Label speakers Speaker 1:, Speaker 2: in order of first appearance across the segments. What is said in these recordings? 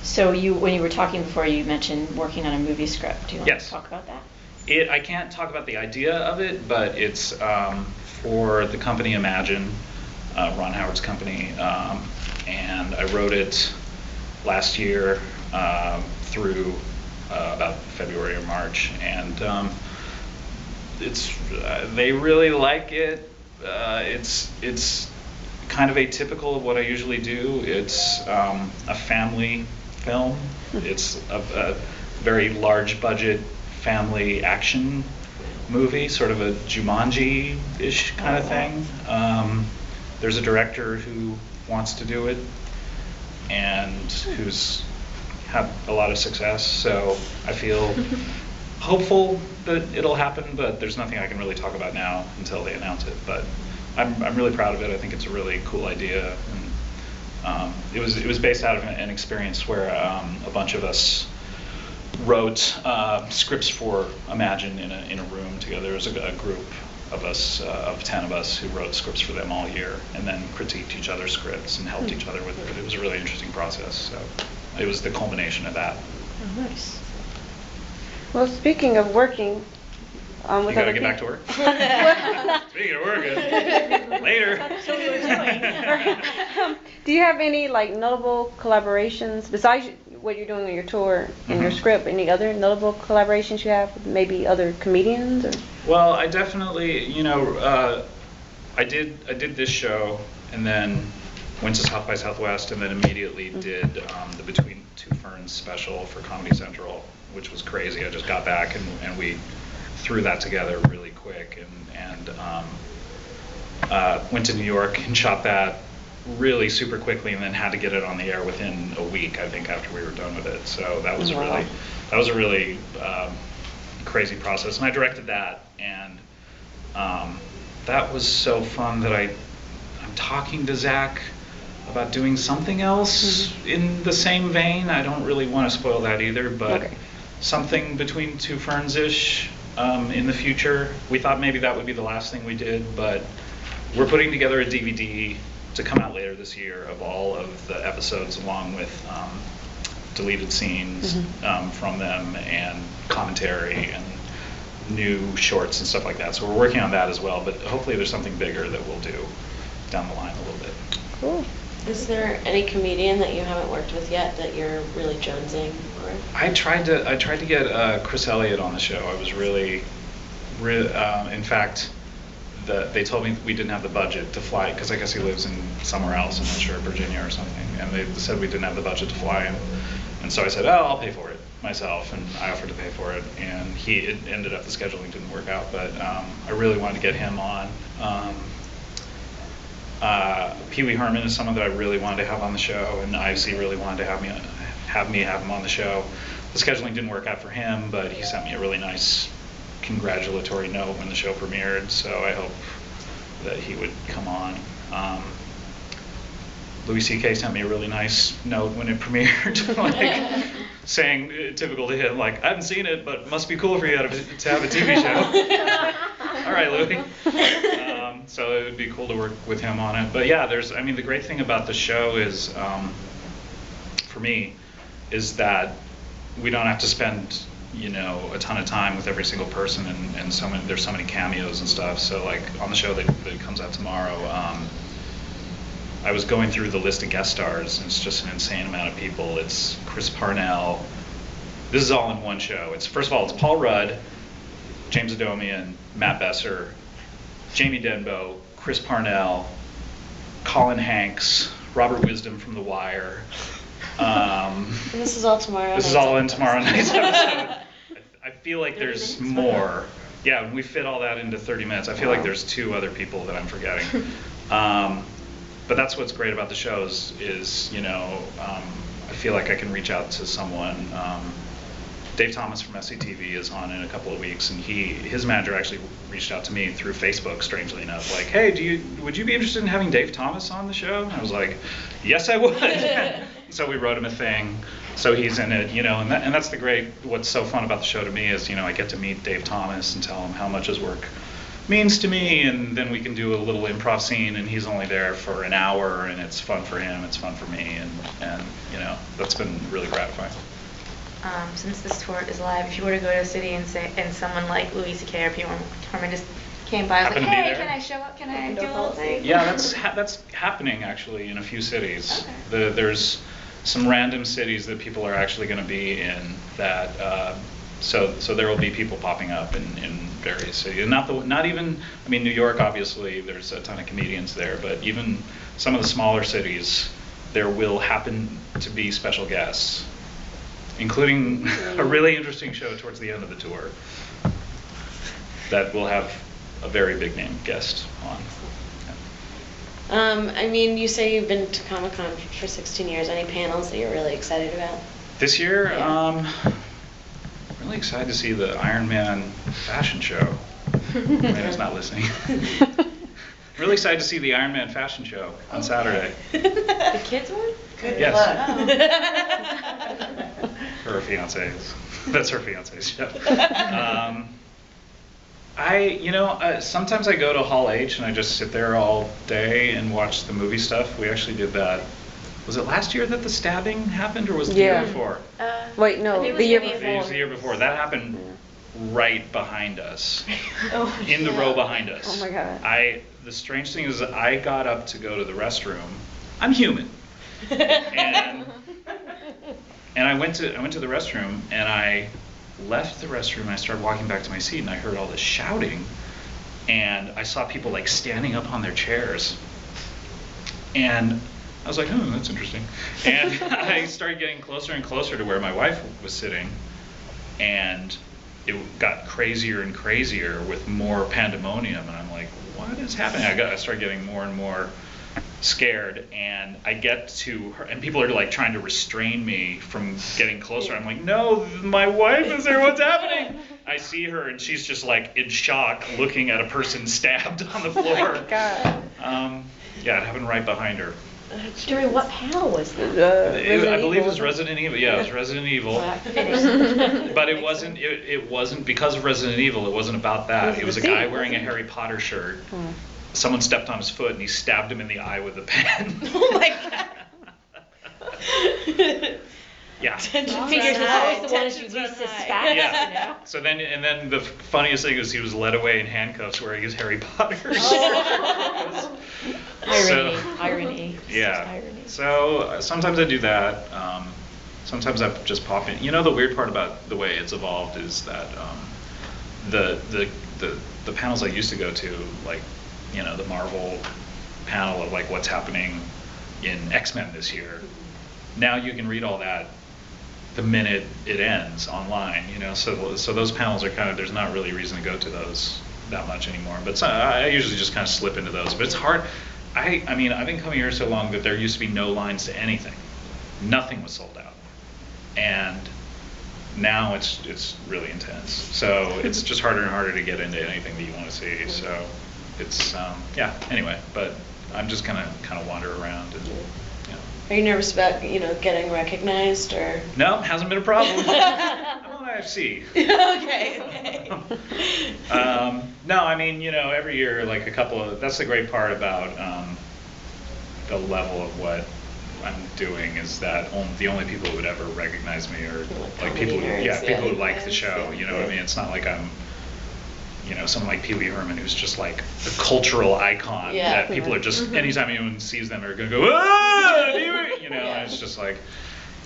Speaker 1: So when you were talking before, you mentioned working on a movie script. Do you want to talk about that?
Speaker 2: I can't talk about the idea of it, but it's for the company Imagine, Ron Howard's company, and I wrote it last year through about February or March, and they really like it. It's kind of atypical of what I usually do. It's a family film. It's a very large budget family action movie, sort of a Jumanji-ish kind of thing. There's a director who wants to do it and who's had a lot of success, so I feel hopeful that it'll happen, but there's nothing I can really talk about now until they announce it. But I'm really proud of it. I think it's a really cool idea, and it was based out of an experience where a bunch of us wrote scripts for Imagine in a room together. There was a group of us, of 10 of us, who wrote scripts for them all year, and then critiqued each other's scripts and helped each other with it. It was a really interesting process. So it was the culmination of that.
Speaker 1: Oh, nice.
Speaker 3: Well, speaking of working,
Speaker 2: you gotta get back to work. Speaking of working, later.
Speaker 1: That's what we were doing.
Speaker 3: Do you have any notable collaborations besides what you're doing on your tour and your script? Any other notable collaborations you have with maybe other comedians? Or?
Speaker 2: Well, I definitely, I did this show and then went to South by Southwest and then immediately did the Between Two Ferns special for Comedy Central, which was crazy. I just got back and we threw that together really quick and went to New York and shot that really super quickly and then had to get it on the air within a week, I think, after we were done with it. So that was a really crazy process. And I directed that, and that was so fun that I'm talking to Zach about doing something else in the same vein. I don't really want to spoil that either, but something Between Two Ferns-ish in the future. We thought maybe that would be the last thing we did, but we're putting together a DVD to come out later this year of all of the episodes, along with deleted scenes from them and commentary and new shorts and stuff like that. So we're working on that as well, but hopefully there's something bigger that we'll do down the line a little bit.
Speaker 3: Cool.
Speaker 4: Is there any comedian that you haven't worked with yet that you're really jonesing for?
Speaker 2: I tried to get Chris Elliott on the show. I was really in fact, they told me we didn't have the budget to fly, because I guess he lives in somewhere else, I'm not sure, Virginia or something, and they said we didn't have the budget to fly him. And so I said, I'll pay for it myself, and I offered to pay for it, and it ended up the scheduling didn't work out, but I really wanted to get him on. Pee Wee Herman is someone that I really wanted to have on the show, and IFC really wanted to have me have him on the show. The scheduling didn't work out for him, but he sent me a really nice congratulatory note when the show premiered, so I hope that he would come on. Louis C.K. sent me a really nice note when it premiered, saying, typical to him, I haven't seen it, but it must be cool for you to have a TV show. All right, Louis. So it would be cool to work with him on it. But yeah, the great thing about the show is, for me, is that we don't have to spend a ton of time with every single person, and there's so many cameos and stuff. So on the show that comes out tomorrow, I was going through the list of guest stars, and it's just an insane amount of people. It's Chris Parnell. This is all in one show. First of all, it's Paul Rudd, James Adomian, Matt Besser, Jamie Denbo, Chris Parnell, Colin Hanks, Robert Wisdom from The Wire.
Speaker 4: And this is all tomorrow.
Speaker 2: This is all in tomorrow night's episode. I feel like there's more. Yeah, we fit all that into 30 minutes. I feel like there's 2 other people that I'm forgetting. But that's what's great about the shows is I feel like I can reach out to someone. Dave Thomas from SCTV is on in a couple of weeks, and his manager actually reached out to me through Facebook, strangely enough, hey, would you be interested in having Dave Thomas on the show? And I was like, yes, I would. So we wrote him a thing, so he's in it, and that's what's so fun about the show to me is, I get to meet Dave Thomas and tell him how much his work means to me, and then we can do a little improv scene, and he's only there for an hour, and it's fun for him, it's fun for me, and you know, that's been really gratifying.
Speaker 5: Since this tour is live, if you were to go to a city and someone like Louis C.K. or Pee Wee Herman just came by, was like, hey, can I show up? Can I do a little thing?
Speaker 2: Yeah, that's happening actually in a few cities. Okay. There's some random cities that people are actually going to be in that. So there will be people popping up in various cities. And not even, I mean, New York, obviously, there's a ton of comedians there, but even some of the smaller cities, there will happen to be special guests, including a really interesting show towards the end of the tour that will have a very big name guest on. Yeah.
Speaker 4: I mean, you say you've been to Comic-Con for 16 years. Any panels that you're really excited about?
Speaker 2: This year,
Speaker 4: Yeah.
Speaker 2: Really excited to see the Iron Man fashion show. Maya's not listening. Really excited to see the Iron Man fashion show on Saturday.
Speaker 5: The kids one?
Speaker 4: Good
Speaker 2: Yes.
Speaker 4: luck.
Speaker 2: Her fiance's. That's her fiance's show. Sometimes I go to Hall H and I just sit there all day and watch the movie stuff. We actually did that. Was it last year that the stabbing happened, or was it the year before?
Speaker 3: Wait, no,
Speaker 5: I think it was
Speaker 3: the year
Speaker 5: the year
Speaker 3: before.
Speaker 2: It was the year before. That happened right behind us,
Speaker 5: Oh,
Speaker 2: in the row behind us.
Speaker 3: Oh my God.
Speaker 2: The strange thing is that I got up to go to the restroom. I'm human. And I went to the restroom, and I left the restroom, and I started walking back to my seat, and I heard all this shouting, and I saw people like standing up on their chairs, and I was like, oh, that's interesting. And I started getting closer and closer to where my wife was sitting, and it got crazier and crazier with more pandemonium, and I'm like, what is happening? I started getting more and more scared, and I get to her, and people are like trying to restrain me from getting closer. I'm like, no, my wife is there, what's happening? I see her, and she's just like in shock looking at a person stabbed on the floor.
Speaker 3: Oh God.
Speaker 2: Yeah, it happened right behind her.
Speaker 5: During what panel was that?
Speaker 2: I believe it was Resident Evil. Yeah, it was Resident Evil. But it wasn't. It wasn't because of Resident Evil. It wasn't about that. It was a guy wearing a Harry Potter shirt. Someone stepped on his foot and he stabbed him in the eye with a pen.
Speaker 4: Oh my God.
Speaker 2: Yeah.
Speaker 5: Figures it's always the ones you
Speaker 4: Tensions
Speaker 5: least
Speaker 4: run high.
Speaker 5: suspect.
Speaker 2: Yeah.
Speaker 5: You know?
Speaker 2: So then the funniest thing is he was led away in handcuffs wearing his Harry Potter shirt.
Speaker 1: Irony,
Speaker 2: So-
Speaker 1: irony.
Speaker 2: Yeah.
Speaker 1: Irony.
Speaker 2: So sometimes I do that. Sometimes I just pop in. You know, the weird part about the way it's evolved is that the panels I used to go to, like, you know, the Marvel panel of like what's happening in X-Men this year. Now you can read all that the minute it ends online, you know. So those panels are kind of, there's not really a reason to go to those that much anymore. But I usually just kind of slip into those. But it's hard. I mean, I've been coming here so long that there used to be no lines to anything. Nothing was sold out. And now it's really intense. So it's just harder and harder to get into anything that you want to see. So it's yeah. Anyway, but I'm just kind of wander around and.
Speaker 4: Are you nervous about, getting recognized or?
Speaker 2: No, hasn't been a problem. I'm on IFC.
Speaker 4: Okay.
Speaker 2: No, I mean, every year, like that's the great part about the level of what I'm doing is that the only people who would ever recognize me are like people who like the show, you know what I mean? It's not like I'm, someone like Pee Wee Herman who's just like a cultural icon that people are just, anytime anyone sees them, they're going to go, ah, Pee Wee! And it's just like,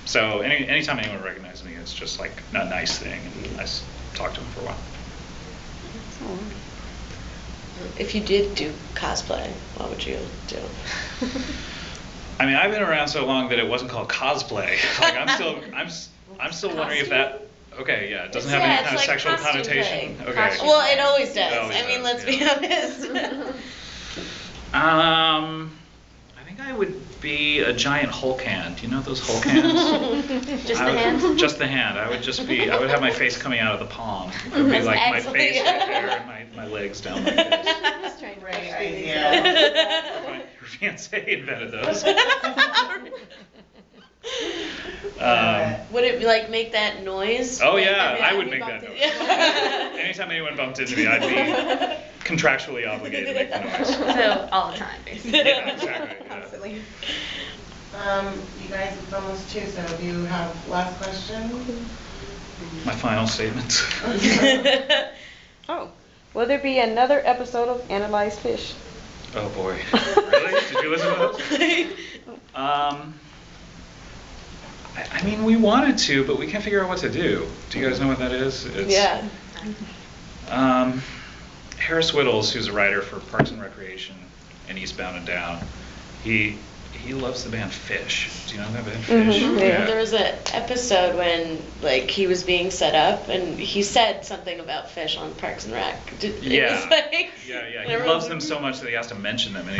Speaker 2: so anytime anyone recognizes me, it's just like a nice thing, and I talk to them for a while.
Speaker 4: If you did do cosplay, what would you do?
Speaker 2: I mean, I've been around so long that it wasn't called cosplay. Like I'm still wondering if that. Okay, yeah, it doesn't have any kind of
Speaker 4: like
Speaker 2: sexual
Speaker 4: costume
Speaker 2: connotation.
Speaker 4: play.
Speaker 2: Okay.
Speaker 4: Well, it always does.
Speaker 2: It always
Speaker 4: I mean,
Speaker 2: does,
Speaker 4: let's be honest.
Speaker 2: I think I would be a giant Hulk hand. Do you know those Hulk hands?
Speaker 5: Just the hand?
Speaker 2: Just the hand. I would have my face coming out of the palm. It would be
Speaker 4: That's
Speaker 2: like my
Speaker 4: excellent.
Speaker 2: face right there and my legs down like this.
Speaker 6: Great idea.
Speaker 2: Your fiance invented those.
Speaker 4: Would it make that noise?
Speaker 2: Oh
Speaker 4: Like,
Speaker 2: yeah,
Speaker 4: every
Speaker 2: I
Speaker 4: time
Speaker 2: would
Speaker 4: you
Speaker 2: make
Speaker 4: bumped
Speaker 2: that
Speaker 4: it?
Speaker 2: noise. Anytime anyone bumped into me, I'd be contractually obligated to make the noise.
Speaker 5: So all the time, basically.
Speaker 2: Yeah, exactly. Yeah.
Speaker 3: Constantly.
Speaker 6: You guys, it's almost 2, so do you have last questions?
Speaker 2: My final statements.
Speaker 3: Oh, will there be another episode of Analyzed Fish?
Speaker 2: Oh boy. Really? Did you listen to those? I mean, we wanted to, but we can't figure out what to do. Do you guys know what that is? It's,
Speaker 4: Yeah.
Speaker 2: Harris Whittles, who's a writer for Parks and Recreation and Eastbound and Down, he loves the band Fish. Do you know that band Fish?
Speaker 3: Mhm, yeah.
Speaker 4: There was an episode when like he was being set up and he said something about fish on Parks and Rec. It
Speaker 2: Yeah.
Speaker 4: was like,
Speaker 2: Yeah. He
Speaker 4: everyone
Speaker 2: loves
Speaker 4: was
Speaker 2: them so much that he has to mention them. And